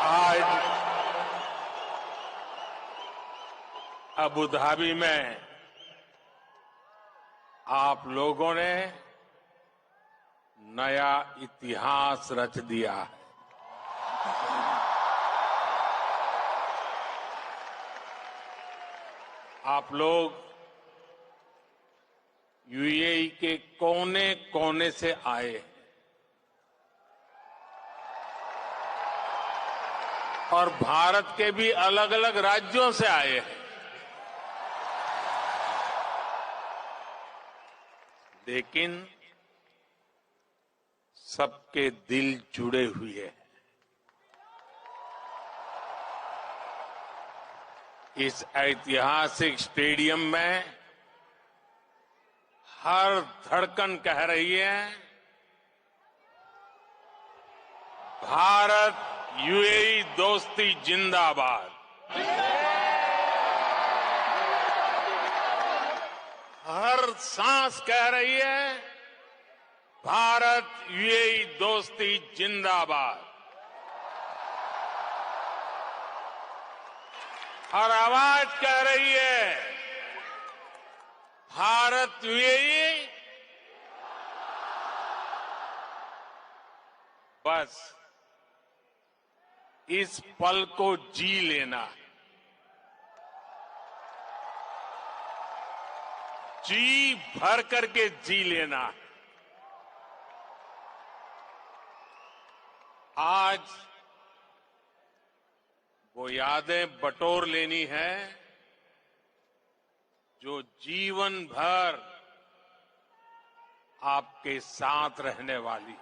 आज Abu Dhabi में आप लोगों ने नया इतिहास रच दिया है। आप लोग यूएई के कोने कोने से आए हैं और भारत के भी अलग अलग राज्यों से आए हैं, लेकिन सबके दिल जुड़े हुए हैं। इस ऐतिहासिक स्टेडियम में हर धड़कन कह रही है, भारत यूएई दोस्ती जिंदाबाद। हर सांस कह रही है, भारत यूएई दोस्ती जिंदाबाद। हर आवाज कह रही है, भारत यूएई। बस इस पल को जी लेना है, जी भर करके जी लेना है। आज वो यादें बटोर लेनी है जो जीवन भर आपके साथ रहने वाली।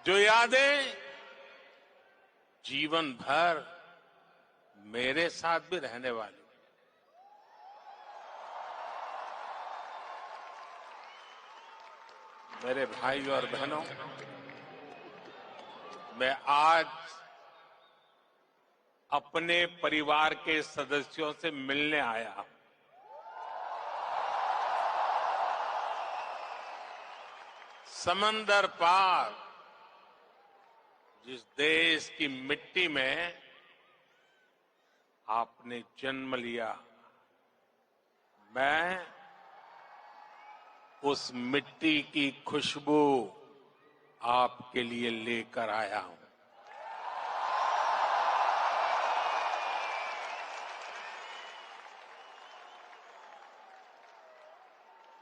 जो यादें जीवन भर मेरे साथ भी रहने वाली। मेरे भाइयों और बहनों, मैं आज अपने परिवार के सदस्यों से मिलने आया हूं। समंदर पार जिस देश की मिट्टी में आपने जन्म लिया, मैं उस मिट्टी की खुशबू आपके लिए लेकर आया हूं।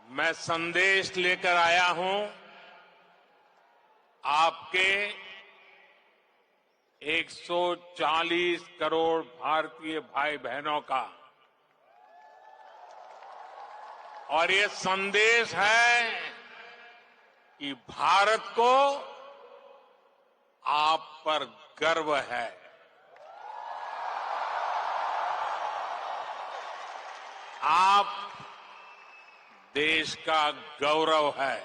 मैं संदेश लेकर आया हूं आपके 140 करोड़ भारतीय भाई बहनों का, और ये संदेश है कि भारत को आप पर गर्व है। आप देश का गौरव है।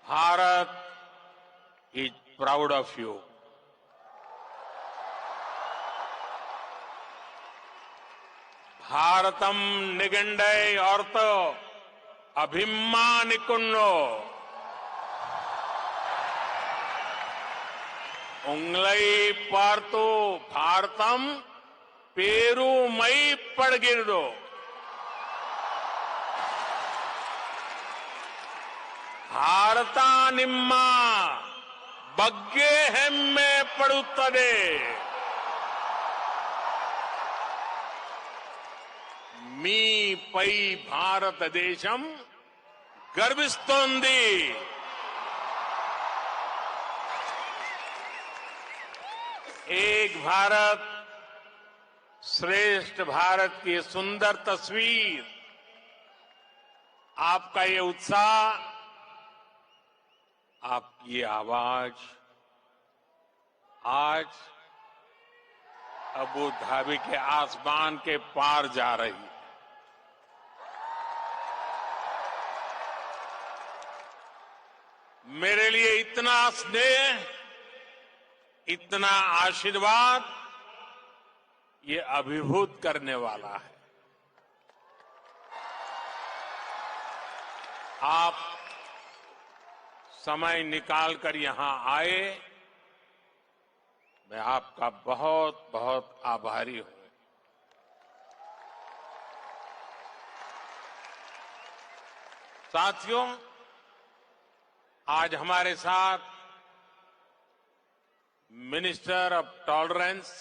Bharat is proud of you. भारतम निगंडे अर्थ अभिमानिकुन्नो उंगलई पार्तो भारतम पेरूमई पड़गिरदो। भारता निम्मा बग्गे हेम्मे पड़ुत्तदे। मी पई भारत देशम गर्विस्तोंदी। एक भारत श्रेष्ठ भारत की सुंदर तस्वीर, आपका ये उत्साह, आपकी ये आवाज आज अबू धाबी के आसमान के पार जा रही है। मेरे लिए इतना स्नेह, इतना आशीर्वाद, ये अभिभूत करने वाला है। आप समय निकालकर यहां आए, मैं आपका बहुत बहुत आभारी हूं। साथियों, आज हमारे साथ minister of tolerance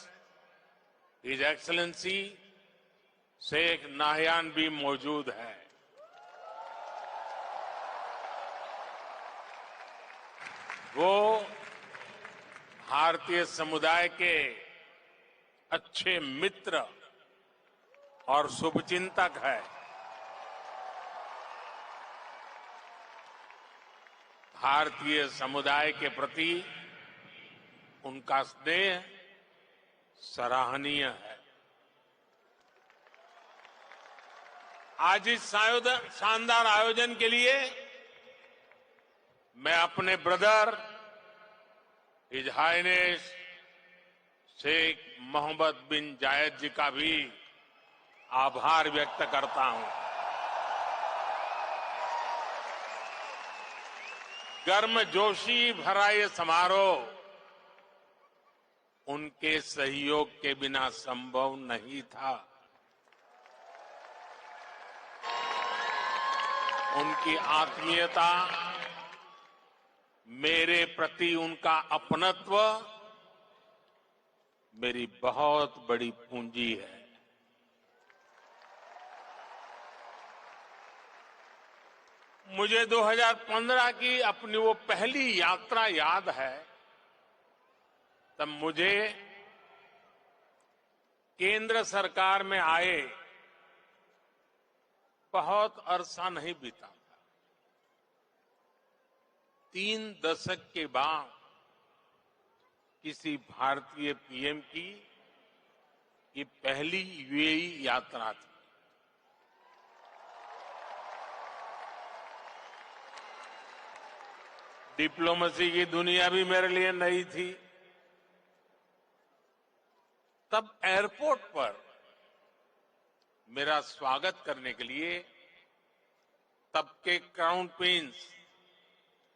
his excellency Sheikh Nahyan भी मौजूद है। वो भारतीय समुदाय के अच्छे मित्र और शुभचिंतक है। भारतीय समुदाय के प्रति उनका स्नेह सराहनीय है। आज इस शानदार आयोजन के लिए मैं अपने brother his highness Sheikh Mohamed bin Zayed ji का भी आभार व्यक्त करता हूं। गर्मजोशी भरा ये समारोह उनके सहयोग के बिना संभव नहीं था। उनकी आत्मीयता, मेरे प्रति उनका अपनत्व मेरी बहुत बड़ी पूंजी है। मुझे 2015 की अपनी वो पहली यात्रा याद है। तब मुझे केंद्र सरकार में आए बहुत अरसा नहीं बीता था। 3 दशक के बाद किसी भारतीय पीएम की ये पहली यूएई यात्रा थी। डिप्लोमेसी की दुनिया भी मेरे लिए नई थी। तब एयरपोर्ट पर मेरा स्वागत करने के लिए तब के क्राउन प्रिंस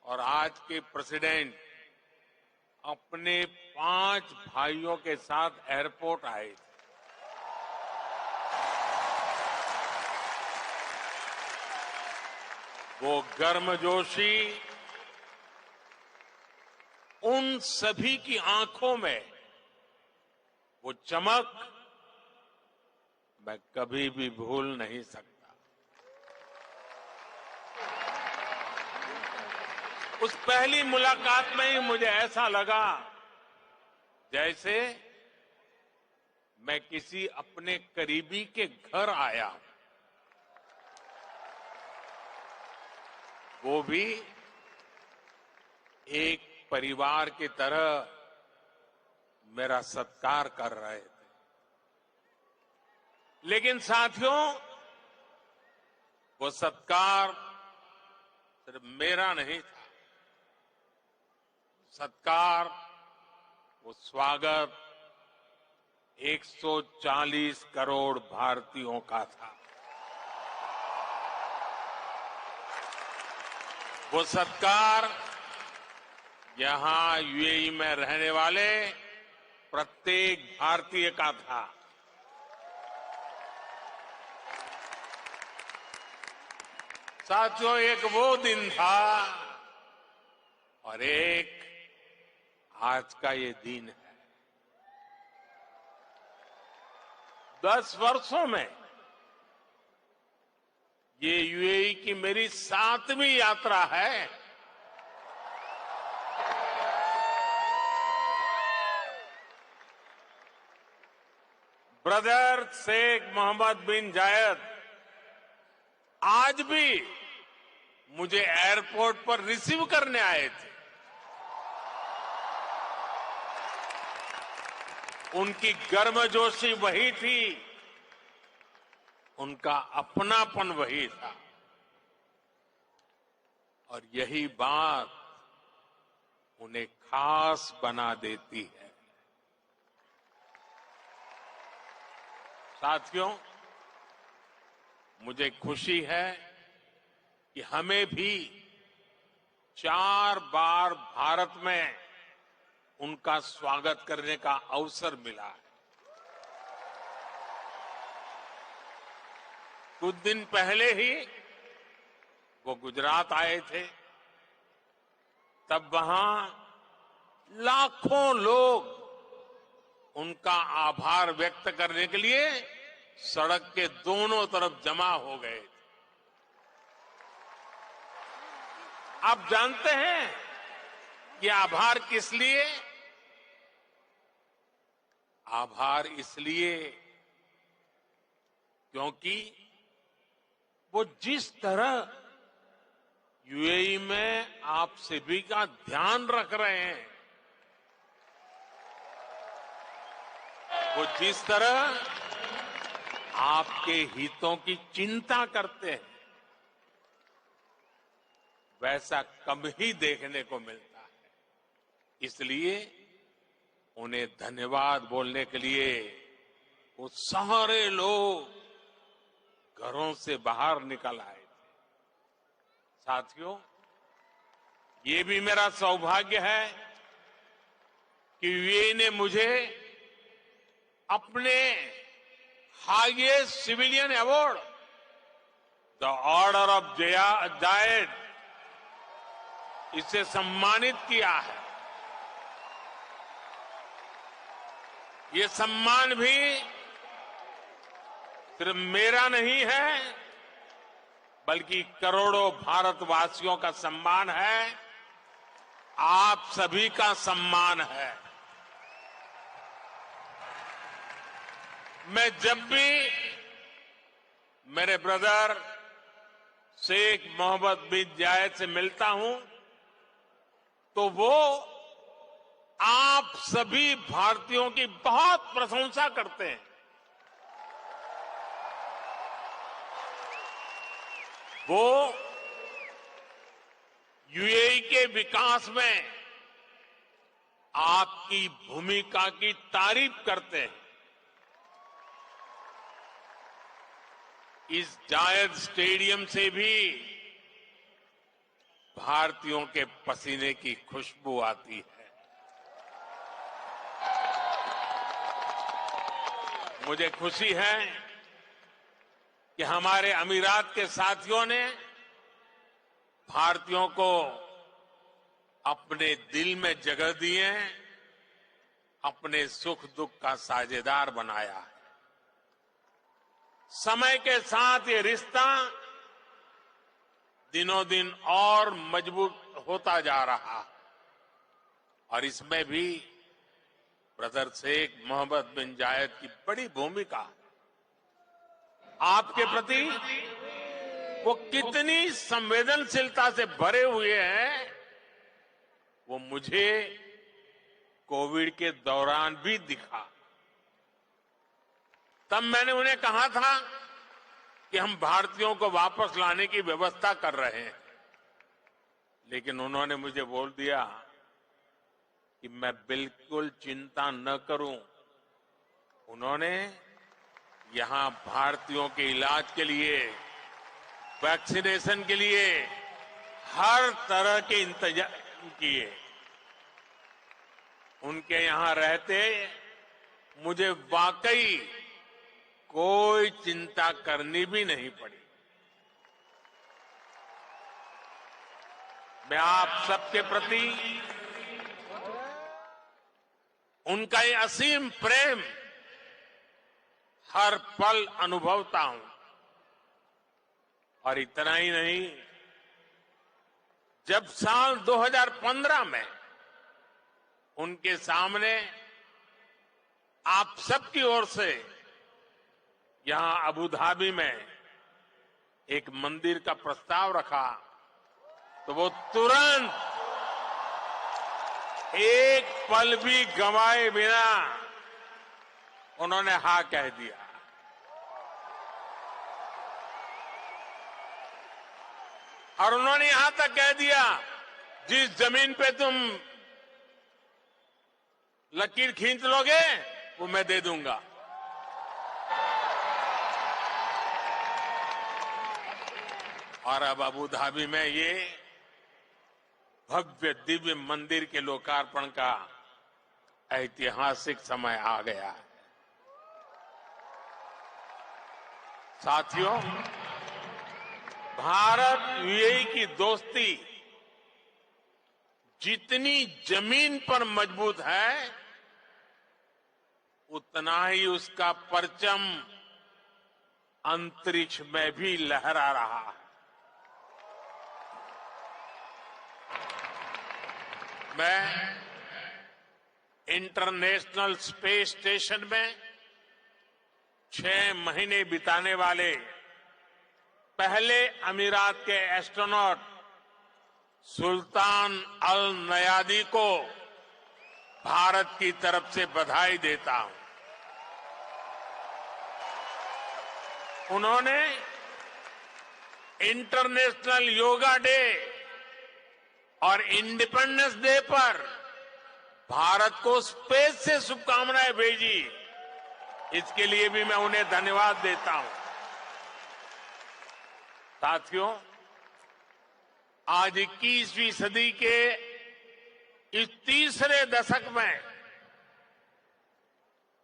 और आज के प्रेसिडेंट अपने 5 भाइयों के साथ एयरपोर्ट आए थे। वो गर्मजोशी, उन सभी की आंखों में वो चमक मैं कभी भी भूल नहीं सकता। उस पहली मुलाकात में ही मुझे ऐसा लगा जैसे मैं किसी अपने करीबी के घर आया हूं। वो भी एक परिवार की तरह मेरा सत्कार कर रहे थे। लेकिन साथियों, वो सत्कार सिर्फ मेरा नहीं था। सत्कार, वो स्वागत 140 करोड़ भारतीयों का था। वो सत्कार यहां यूएई में रहने वाले प्रत्येक भारतीय का था। साथियों, एक वो दिन था और एक आज का ये दिन है। 10 वर्षों में ये यूएई की मेरी 7वीं यात्रा है। ब्रदर शेख मोहम्मद बिन जायद आज भी मुझे एयरपोर्ट पर रिसीव करने आए थे। उनकी गर्मजोशी वही थी, उनका अपनापन वही था। और यही बात उन्हें खास बना देती है। साथियों, मुझे खुशी है कि हमें भी 4 बार भारत में उनका स्वागत करने का अवसर मिला है। कुछ दिन पहले ही वो गुजरात आए थे, तब वहां लाखों लोग उनका आभार व्यक्त करने के लिए सड़क के दोनों तरफ जमा हो गए थे। आप जानते हैं कि आभार किस लिए? आभार इसलिए क्योंकि वो जिस तरह यूएई में आप सभी का ध्यान रख रहे हैं, वो जिस तरह आपके हितों की चिंता करते हैं, वैसा कम ही देखने को मिलता है। इसलिए उन्हें धन्यवाद बोलने के लिए वो सारे लोग घरों से बाहर निकल आए थे। साथियों, ये भी मेरा सौभाग्य है कि यूएई ने मुझे अपने highest civilian award the order of Zayed इससे सम्मानित किया है। ये सम्मान भी सिर्फ मेरा नहीं है, बल्कि करोड़ों भारतवासियों का सम्मान है, आप सभी का सम्मान है। मैं जब भी मेरे ब्रदर शेख मोहम्मद बिन जायद से मिलता हूं, तो वो आप सभी भारतीयों की बहुत प्रशंसा करते हैं। वो यूएई के विकास में आपकी भूमिका की तारीफ करते हैं। इस जायद स्टेडियम से भी भारतीयों के पसीने की खुशबू आती है। मुझे खुशी है कि हमारे अमीरात के साथियों ने भारतीयों को अपने दिल में जगह दी है, अपने सुख दुख का साझेदार बनाया है। समय के साथ ये रिश्ता दिनों दिन और मजबूत होता जा रहा है, और इसमें भी ब्रदर शेख मोहम्मद बिन जायद की बड़ी भूमिका है। आपके प्रति वो कितनी संवेदनशीलता से भरे हुए हैं, वो मुझे कोविड के दौरान भी दिखा। तब मैंने उन्हें कहा था कि हम भारतीयों को वापस लाने की व्यवस्था कर रहे हैं, लेकिन उन्होंने मुझे बोल दिया कि मैं बिल्कुल चिंता न करूं। उन्होंने यहां भारतीयों के इलाज के लिए, वैक्सीनेशन के लिए हर तरह के इंतजाम किए। उनके यहां रहते मुझे वाकई कोई चिंता करनी भी नहीं पड़ी। मैं आप सबके प्रति उनका ये असीम प्रेम हर पल अनुभवता हूं। और इतना ही नहीं, जब साल 2015 में उनके सामने आप सबकी ओर से यहां अबू धाबी में एक मंदिर का प्रस्ताव रखा, तो वो तुरंत एक पल भी गंवाए बिना उन्होंने हाँ कह दिया। और उन्होंने यहां तक कह दिया, जिस जमीन पे तुम लकीर खींच लोगे वो मैं दे दूंगा। और अब अबू धाबी में ये भव्य दिव्य मंदिर के लोकार्पण का ऐतिहासिक समय आ गया है। साथियों, भारत यूएई की दोस्ती जितनी जमीन पर मजबूत है, उतना ही उसका परचम अंतरिक्ष में भी लहरा रहा है। मैं इंटरनेशनल स्पेस स्टेशन में 6 महीने बिताने वाले पहले अमीरात के एस्ट्रोनॉट सुल्तान अल नयादी को भारत की तरफ से बधाई देता हूं। उन्होंने इंटरनेशनल योगा डे और इंडिपेंडेंस डे पर भारत को स्पेस से शुभकामनाएं भेजी। इसके लिए भी मैं उन्हें धन्यवाद देता हूं। साथियों, आज 21वीं सदी के इस तीसरे दशक में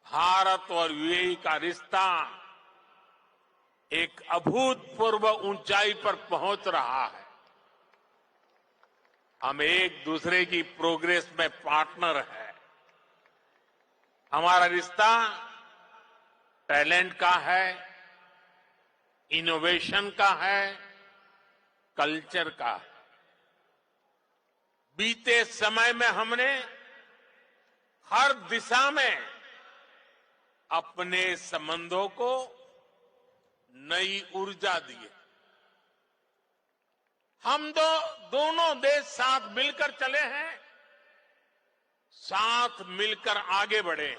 भारत और यूएई का रिश्ता एक अभूतपूर्व ऊंचाई पर पहुंच रहा है। हम एक दूसरे की प्रोग्रेस में पार्टनर हैं। हमारा रिश्ता टैलेंट का है, इनोवेशन का है, कल्चर का है। बीते समय में हमने हर दिशा में अपने संबंधों को नई ऊर्जा दी है। हम दोनों देश साथ मिलकर चले हैं, साथ मिलकर आगे बढ़े।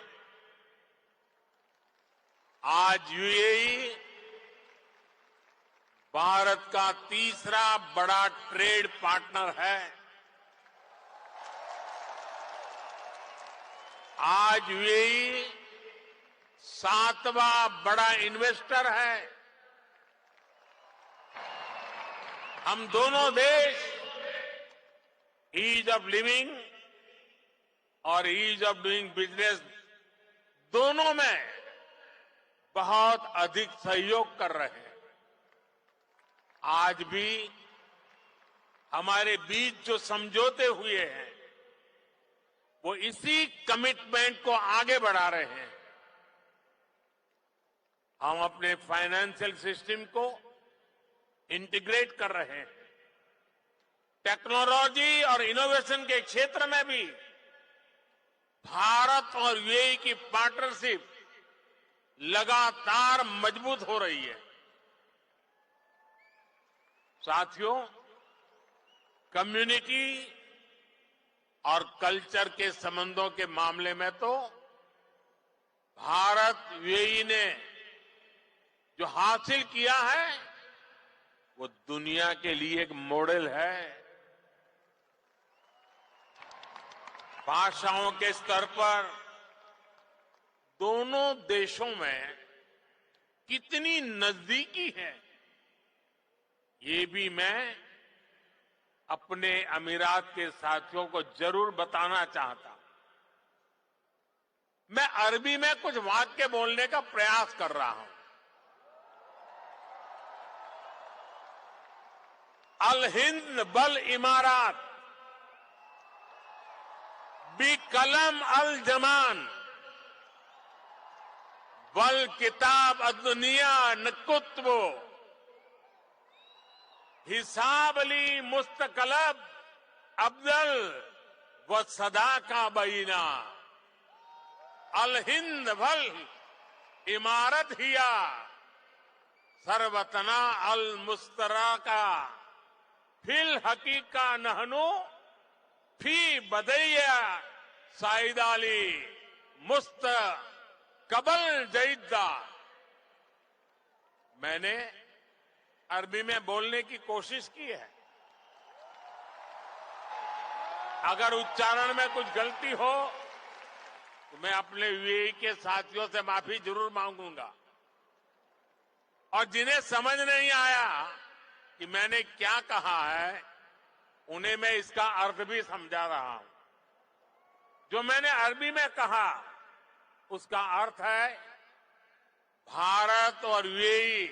आज यूएई भारत का तीसरा बड़ा ट्रेड पार्टनर है। आज यूएई 7वां बड़ा इन्वेस्टर है। हम दोनों देश ईज ऑफ लिविंग और ईज ऑफ डूइंग बिजनेस दोनों में बहुत अधिक सहयोग कर रहे हैं। आज भी हमारे बीच जो समझौते हुए हैं, वो इसी कमिटमेंट को आगे बढ़ा रहे हैं। हम अपने फाइनेंशियल सिस्टम को इंटीग्रेट कर रहे हैं। टेक्नोलॉजी और इनोवेशन के क्षेत्र में भी भारत और यूएई की पार्टनरशिप लगातार मजबूत हो रही है। साथियों, कम्युनिटी और कल्चर के संबंधों के मामले में तो भारत यूएई ने जो हासिल किया है, वो दुनिया के लिए एक मॉडल है। भाषाओं के स्तर पर दोनों देशों में कितनी नजदीकी है, ये भी मैं अपने अमीरात के साथियों को जरूर बताना चाहता हूं। मैं अरबी में कुछ वाक्य बोलने का प्रयास कर रहा हूं। अल हिंद बल इमारात बी कलम अल जमान बल किताब अदुनिया नकुत्बो हिसाब अली मुस्तकलब अब्दल व सदा का बीना अल हिंद बल इमारत हिया सरवतना अल मुस्तरा का फिल हकीका नहनो फी बदैया साइदाली मुस्त कबल जईदा। मैंने अरबी में बोलने की कोशिश की है। अगर उच्चारण में कुछ गलती हो तो मैं अपने यूएई के साथियों से माफी जरूर मांगूंगा। और जिन्हें समझ नहीं आया कि मैंने क्या कहा है, उन्हें मैं इसका अर्थ भी समझा रहा हूं। जो मैंने अरबी में कहा उसका अर्थ है भारत और यूएई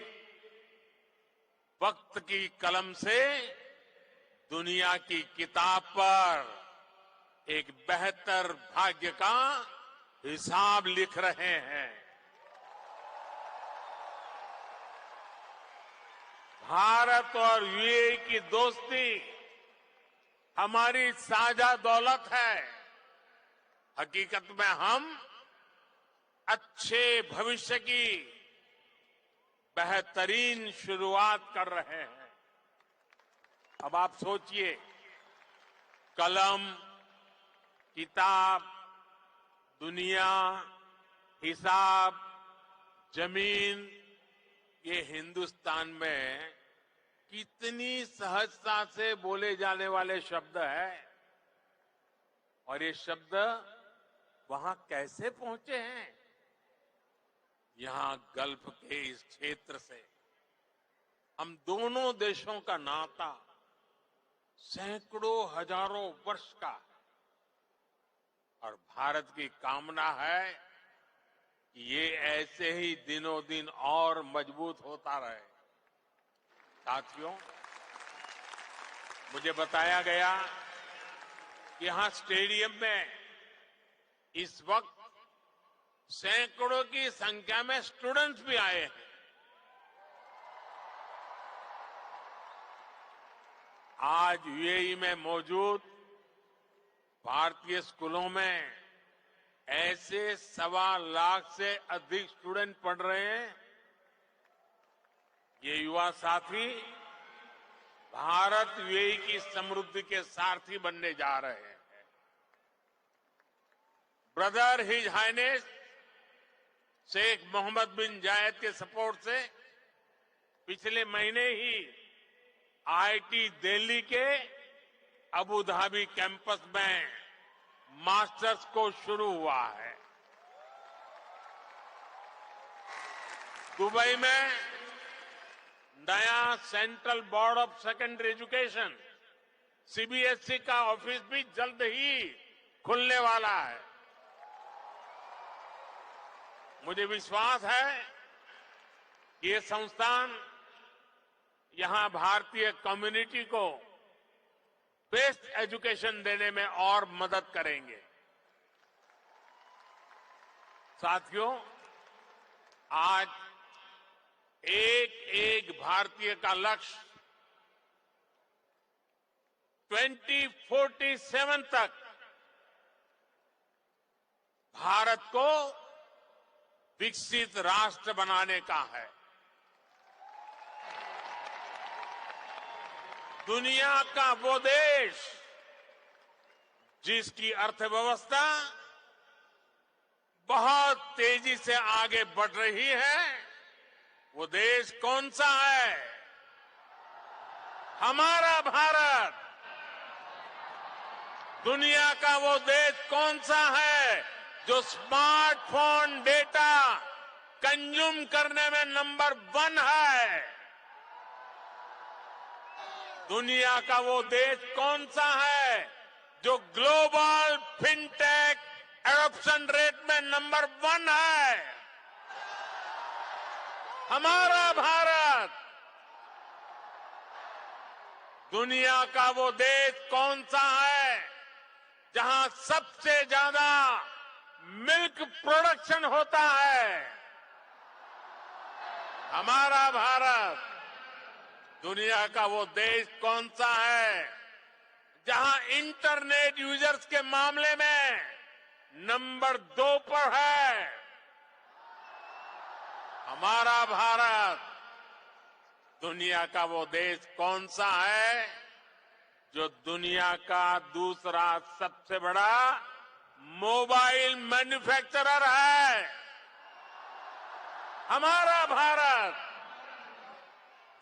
वक्त की कलम से दुनिया की किताब पर एक बेहतर भाग्य का हिसाब लिख रहे हैं। भारत और यूएई की दोस्ती हमारी साझा दौलत है। हकीकत में हम अच्छे भविष्य की बेहतरीन शुरुआत कर रहे हैं। अब आप सोचिए, कलम, किताब, दुनिया, हिसाब, जमीन, ये हिंदुस्तान में कितनी सहजता से बोले जाने वाले शब्द हैं, और ये शब्द वहां कैसे पहुंचे हैं? यहां गल्फ के इस क्षेत्र से हम दोनों देशों का नाता सैकड़ों हजारों वर्ष का है, और भारत की कामना है कि ये ऐसे ही दिनों दिन और मजबूत होता रहे। साथियों, मुझे बताया गया कि यहां स्टेडियम में इस वक्त सैकड़ों की संख्या में स्टूडेंट्स भी आए हैं। आज यूएई में मौजूद भारतीय स्कूलों में ऐसे 1.25 लाख से अधिक स्टूडेंट पढ़ रहे हैं। ये युवा साथी भारत यूएई की समृद्धि के सारथी बनने जा रहे हैं। Brother his highness Sheikh Mohamed bin Zayed के सपोर्ट से पिछले महीने ही आईआईटी दिल्ली के अबू धाबी कैंपस में मास्टर्स कोर्स शुरू हुआ है। दुबई में नया central board of secondary education CBSE का ऑफिस भी जल्द ही खुलने वाला है। मुझे विश्वास है कि ये संस्थान यहां भारतीय कम्युनिटी को बेस्ट एजुकेशन देने में और मदद करेंगे। साथियों, आज एक एक भारतीय का लक्ष्य 2047 तक भारत को विकसित राष्ट्र बनाने का है। दुनिया का वो देश जिसकी अर्थव्यवस्था बहुत तेजी से आगे बढ़ रही है, वो देश कौन सा है? हमारा भारत। दुनिया का वो देश कौन सा है जो स्मार्टफोन डेटा कंज्यूम करने में नंबर 1 है? दुनिया का वो देश कौन सा है जो ग्लोबल फिनटेक एडॉप्शन रेट में नंबर 1 है? हमारा भारत। दुनिया का वो देश कौन सा है जहां सबसे ज्यादा मिल्क प्रोडक्शन होता है? हमारा भारत। दुनिया का वो देश कौन सा है जहां इंटरनेट यूजर्स के मामले में नंबर 2 पर है? हमारा भारत। दुनिया का वो देश कौन सा है जो दुनिया का दूसरा सबसे बड़ा मोबाइल मैन्युफैक्चरर है? हमारा भारत।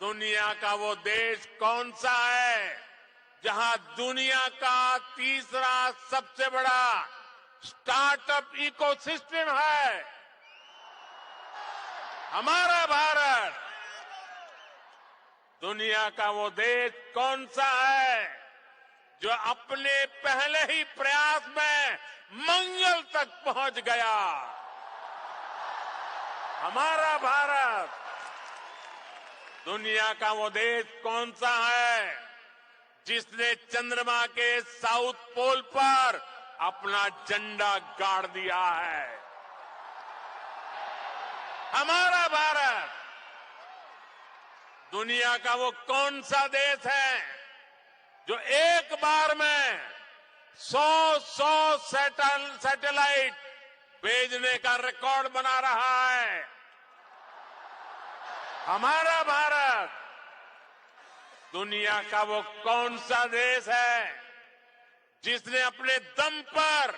दुनिया का वो देश कौन सा है जहां दुनिया का तीसरा सबसे बड़ा स्टार्टअप इकोसिस्टम है? हमारा भारत। दुनिया का वो देश कौन सा है जो अपने पहले ही प्रयास में मंगल तक पहुंच गया? हमारा भारत। दुनिया का वो देश कौन सा है जिसने चंद्रमा के साउथ पोल पर अपना झंडा गाड़ दिया है? हमारा भारत। दुनिया का वो कौन सा देश है जो एक बार में 100 सैटेलाइट भेजने का रिकॉर्ड बना रहा है? हमारा भारत। दुनिया का वो कौन सा देश है जिसने अपने दम पर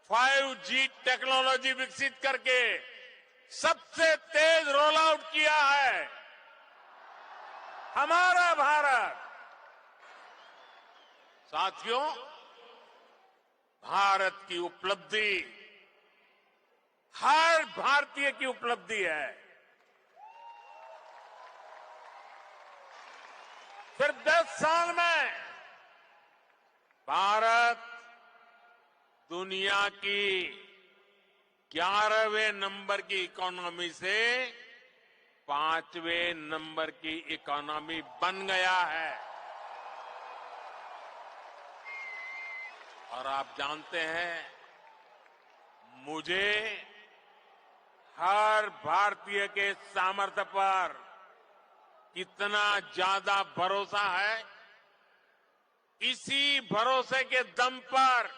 5G टेक्नोलॉजी विकसित करके सबसे तेज रोल आउट किया है? हमारा भारत। साथियों, भारत की उपलब्धि हर भारतीय की उपलब्धि है। सिर्फ 10 साल में भारत दुनिया की 11वें नंबर की इकोनॉमी से 5वें नंबर की इकोनॉमी बन गया है। और आप जानते हैं, मुझे हर भारतीय के सामर्थ्य पर कितना ज्यादा भरोसा है। इसी भरोसे के दम पर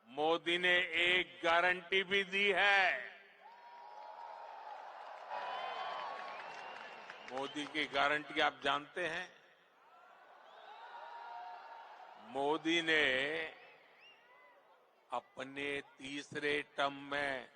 मोदी ने एक गारंटी भी दी है। मोदी की गारंटी आप जानते हैं? मोदी ने अपने तीसरे टर्म में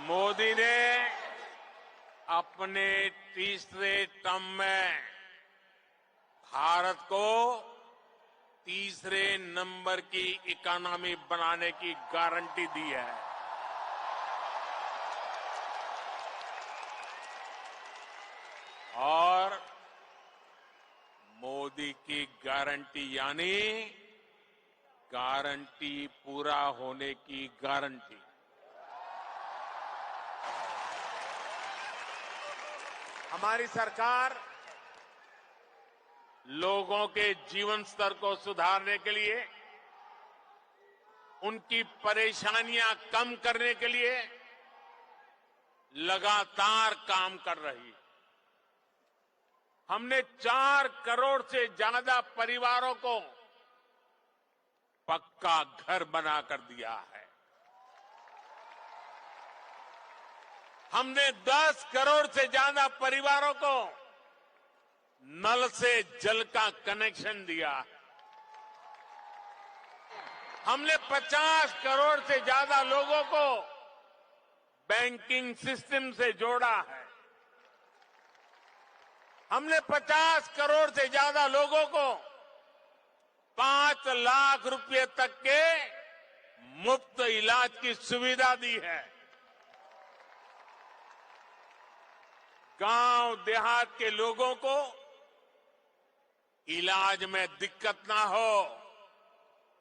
मोदी ने अपने तीसरे टर्म में भारत को तीसरे नंबर की इकोनॉमी बनाने की गारंटी दी है। और मोदी की गारंटी यानी गारंटी पूरा होने की गारंटी। हमारी सरकार लोगों के जीवन स्तर को सुधारने के लिए, उनकी परेशानियां कम करने के लिए लगातार काम कर रही है। हमने 4 करोड़ से ज्यादा परिवारों को पक्का घर बनाकर दिया है। हमने 10 करोड़ से ज्यादा परिवारों को नल से जल का कनेक्शन दिया है। हमने 50 करोड़ से ज्यादा लोगों को बैंकिंग सिस्टम से जोड़ा है। हमने 50 करोड़ से ज्यादा लोगों को 5 लाख रुपए तक के मुफ्त इलाज की सुविधा दी है। गांव देहात के लोगों को इलाज में दिक्कत ना हो,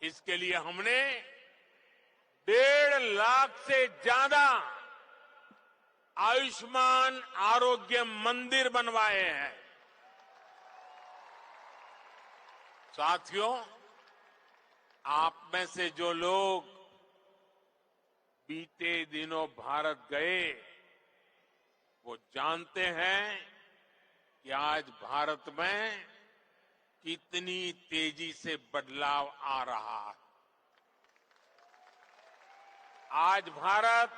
इसके लिए हमने 1.5 लाख से ज्यादा आयुष्मान आरोग्य मंदिर बनवाए हैं। साथियों, आप में से जो लोग बीते दिनों भारत गए, वो जानते हैं कि आज भारत में कितनी तेजी से बदलाव आ रहा है। आज भारत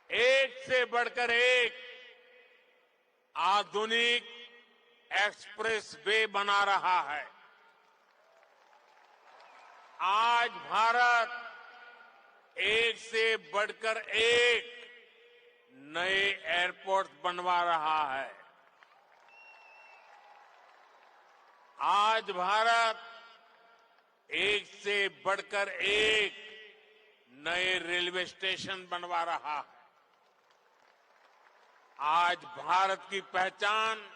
एक से बढ़कर एक आधुनिक एक्सप्रेस वे बना रहा है। आज भारत एक से बढ़कर एक नए एयरपोर्ट बनवा रहा है। आज भारत एक से बढ़कर एक नए रेलवे स्टेशन बनवा रहा है। आज भारत की पहचान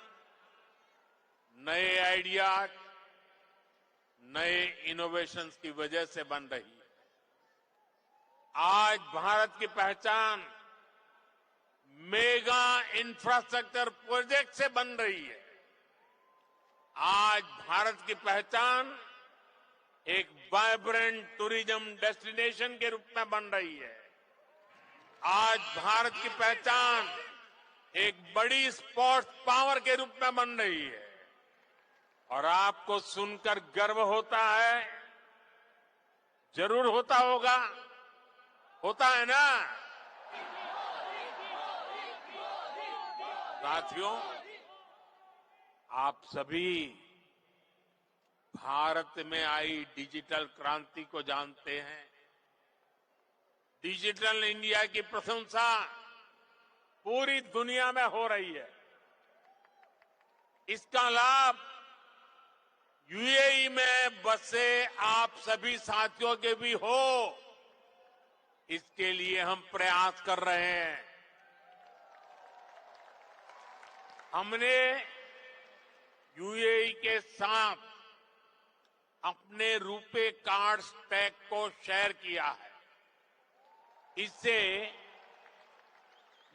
नए आइडियाज, नए इनोवेशंस की वजह से बन रही है। आज भारत की पहचान मेगा इंफ्रास्ट्रक्चर प्रोजेक्ट से बन रही है। आज भारत की पहचान एक वाइब्रेंट टूरिज्म डेस्टिनेशन के रूप में बन रही है। आज भारत की पहचान एक बड़ी स्पोर्ट्स पावर के रूप में बन रही है। और आपको सुनकर गर्व होता है, जरूर होता होगा, होता है ना साथियों? आप सभी भारत में आई डिजिटल क्रांति को जानते हैं। डिजिटल इंडिया की प्रशंसा पूरी दुनिया में हो रही है। इसका लाभ यूएई में बसे आप सभी साथियों के भी हो, इसके लिए हम प्रयास कर रहे हैं। हमने यूएई के साथ अपने रुपे कार्ड स्टैक को शेयर किया है। इससे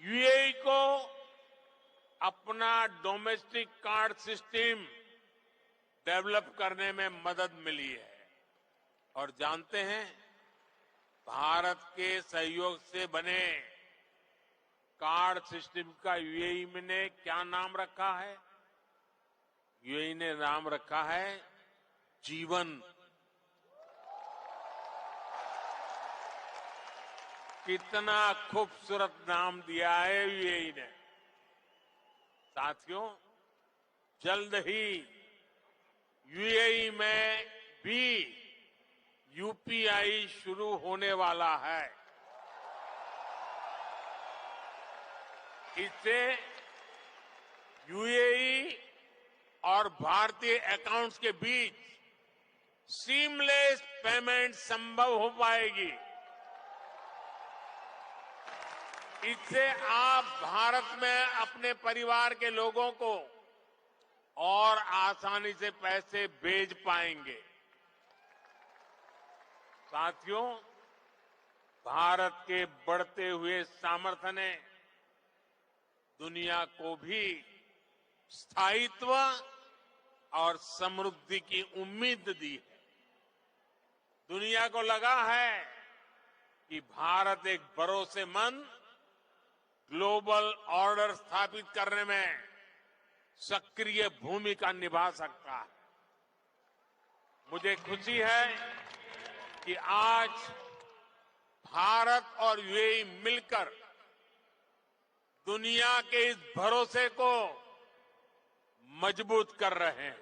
यूएई को अपना डोमेस्टिक कार्ड सिस्टम डेवलप करने में मदद मिली है। और जानते हैं, भारत के सहयोग से बने कार्ड सिस्टम का यूएई ने क्या नाम रखा है? यूएई ने नाम रखा है जीवन। कितना खूबसूरत नाम दिया है यूएई ने। साथियों, जल्द ही यूएई में भी यूपीआई शुरू होने वाला है। इससे यूएई और भारतीय अकाउंट्स के बीच सीमलेस पेमेंट संभव हो पाएगी। इससे आप भारत में अपने परिवार के लोगों को और आसानी से पैसे भेज पाएंगे। साथियों, भारत के बढ़ते हुए सामर्थ्य ने दुनिया को भी स्थायित्व और समृद्धि की उम्मीद दी है। दुनिया को लगा है कि भारत एक भरोसेमंद ग्लोबल ऑर्डर स्थापित करने में सक्रिय भूमिका निभा सकता है। मुझे खुशी है कि आज भारत और यूएई मिलकर दुनिया के इस भरोसे को मजबूत कर रहे हैं।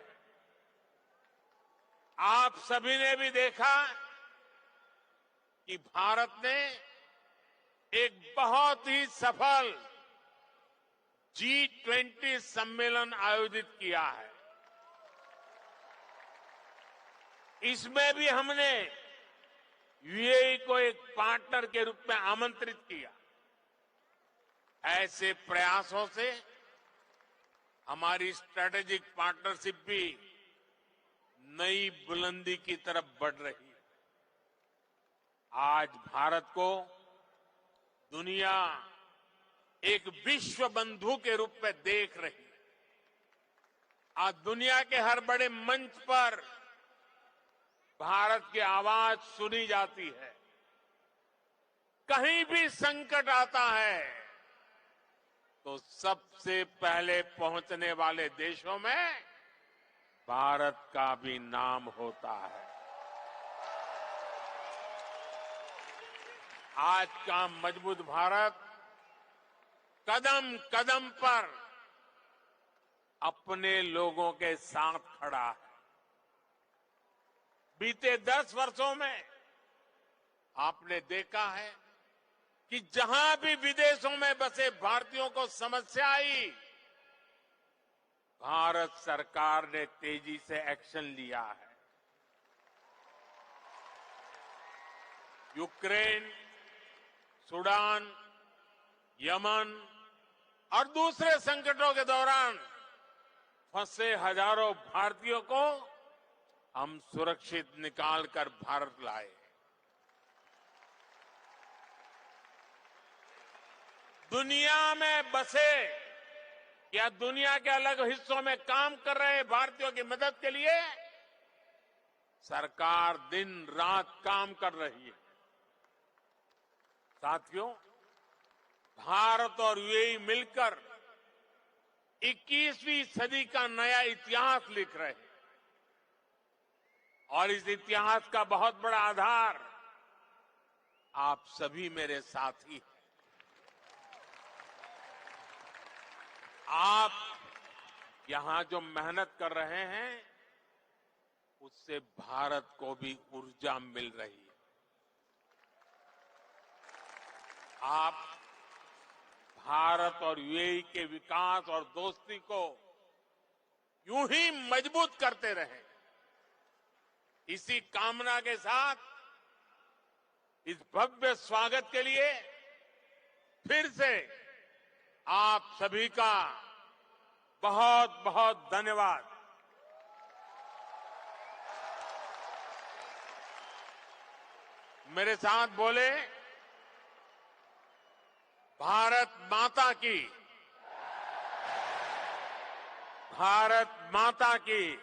आप सभी ने भी देखा कि भारत ने एक बहुत ही सफल G20 सम्मेलन आयोजित किया है। इसमें भी हमने यूएई को एक पार्टनर के रूप में आमंत्रित किया। ऐसे प्रयासों से हमारी स्ट्रेटेजिक पार्टनरशिप भी नई बुलंदी की तरफ बढ़ रही है। आज भारत को दुनिया एक विश्व बंधु के रूप में देख रही है। आज दुनिया के हर बड़े मंच पर भारत की आवाज सुनी जाती है। कहीं भी संकट आता है तो सबसे पहले पहुंचने वाले देशों में भारत का भी नाम होता है। आज का मजबूत भारत कदम कदम पर अपने लोगों के साथ खड़ा है। बीते 10 वर्षों में आपने देखा है कि जहां भी विदेशों में बसे भारतीयों को समस्या आई, भारत सरकार ने तेजी से एक्शन लिया है। यूक्रेन, सूडान, यमन और दूसरे संकटों के दौरान फंसे हजारों भारतीयों को हम सुरक्षित निकालकर भारत लाए। दुनिया में बसे या दुनिया के अलग हिस्सों में काम कर रहे भारतीयों की मदद के लिए सरकार दिन रात काम कर रही है। साथियों, भारत और यूएई मिलकर 21वीं सदी का नया इतिहास लिख रहे हैं और इस इतिहास का बहुत बड़ा आधार आप सभी मेरे साथी हैं। आप यहां जो मेहनत कर रहे हैं उससे भारत को भी ऊर्जा मिल रही है। आप भारत और यूएई के विकास और दोस्ती को यूं ही मजबूत करते रहें, इसी कामना के साथ इस भव्य स्वागत के लिए फिर से आप सभी का बहुत बहुत धन्यवाद। मेरे साथ बोले, भारत माता की, भारत माता की,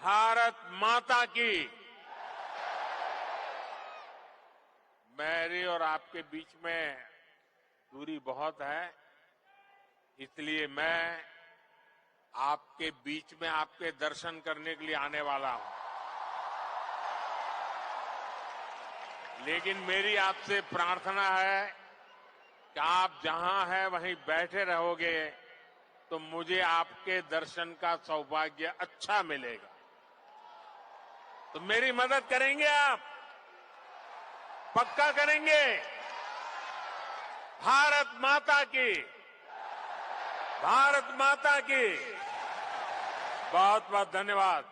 भारत माता की। मेरी और आपके बीच में दूरी बहुत है, इसलिए मैं आपके बीच में आपके दर्शन करने के लिए आने वाला हूं। लेकिन मेरी आपसे प्रार्थना है कि आप जहां हैं वहीं बैठे रहोगे तो मुझे आपके दर्शन का सौभाग्य अच्छा मिलेगा। तो मेरी मदद करेंगे आप? पक्का करेंगे? भारत माता की, भारत माता की। बहुत बहुत धन्यवाद।